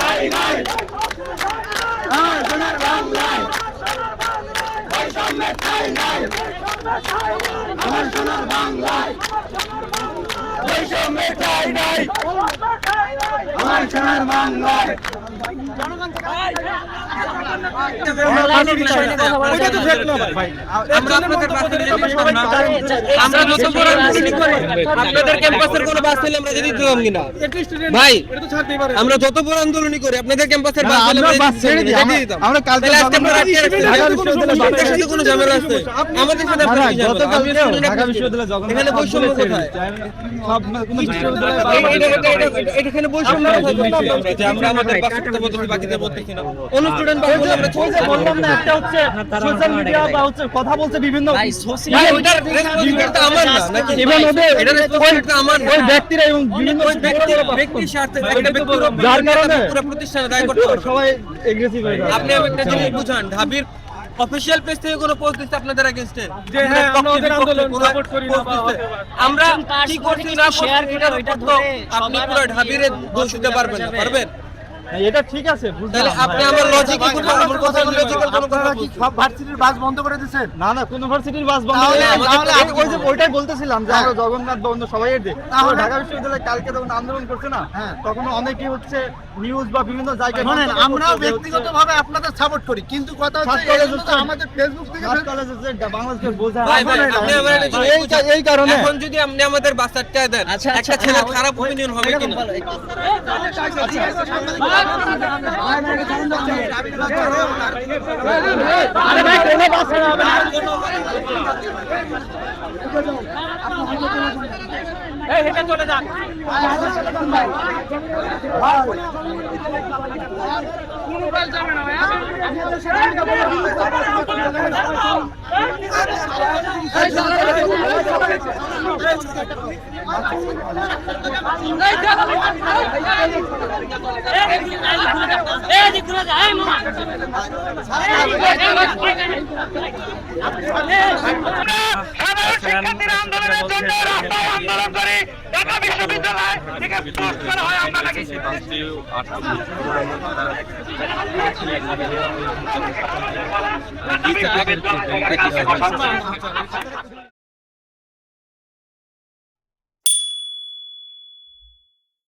ঠাই নাই আমার সোনার বাংলায় বৈষম্যের ঠাই নাই আমার সোনার বাংলায় বৈষম্যের ঠাই নাই আমার সোনার বাংলায় আপনাদের ক্যাম্পাসের কোনো বাস পেলে আমরা যদি দিলাম কিনা ভাই, আমরা যত বড় আন্দোলনই করি আপনাদের ক্যাম্পাসের বাস পেলে আমরা কালকে কোনো ঝামেলা আছে আমাদের সাথে ঢাকা বিশ্ববিদ্যালয় এখানে বৈষম্য কোথায়? এখানে বৈষম্য আমরা আমাদের বাকিদের বলতেছি না। অন্য স্টুডেন্ট বা আমরা বললাম না, একটা হচ্ছে সোশ্যাল মিডিয়া বা হচ্ছে কথা বলছে বিভিন্ন ওইটার রেসপন্সিবিলিটি আমার না নাকি ইভেন ওদের এটা রেসপন্সিবিলিটি আমার না। ওই ব্যক্তিরা এবং বিভিন্ন ব্যক্তির স্বার্থে একটা ব্যক্তির যার কারণে পুরো প্রতিষ্ঠানে দায় করতে পারবে। সবাই এগ্রেসিভ হয়ে যায়। আপনি একটা জিনিস বুঝান, ঢাবির অফিশিয়াল পেজ থেকে কোনো পোস্ট দিচ্ছে আপনাদের এগেইনস্টে যে হ্যাঁ আমরা ওদের আন্দোলন সাপোর্ট করি না বা আমরা কি করছি না শেয়ার করে ওইটা ধরে আপনি পুরো ঢাবিরে দোষ দিতে পারবেন না, পারবেন? এটা ঠিক আছে, তাহলে আপনি আমার লজিক কি কথা আমার কথা লজিক্যাল কোনো কথা কি সব ভার্সিটির বাস বন্ধ করে দিয়েছেন? না না, কোন ভার্সিটির বাস বন্ধ তাহলে করে তাহলে ওই যে ওইটাই বলতেছিলাম যে আমরা জগন্নাথ বন্ধ সবাই এর দিই। তাহলে ঢাকা বিশ্ববিদ্যালয় কালকে যখন আন্দোলন করছে না, হ্যাঁ। তখন অনেকেই হচ্ছে নিউজ বা বিভিন্ন জায়গায় শোনেন, মন্তব্য আমরাও করছে যে ব্যক্তিগতভাবে আপনাদের সাপোর্ট করি, কিন্তু কথা হচ্ছে ছাত্র কলেজ এগুলো তো আমাদের ফেসবুক থেকে হচ্ছে কলেজে যে বাংলাদেশের বোঝা ভাই, ভাই, আপনি আমার একটা জিনিস বুঝান। এই কারণে এখন যদি আপনি আমাদের বাস আটকায় দেন একটা ছেলে খারাপ ওপিনিয়ন হবে কিনা? আরে ভাই কোন বাস ছাড়া হবে না। এই হেঁটে চলে যান। শিক্ষার্থীরা আন্দোলনের জন্য রাস্তায় আন্দোলন করে ঢাকা বিশ্ববিদ্যালয় থেকে পোস্ট করা হয় আমরা নাকি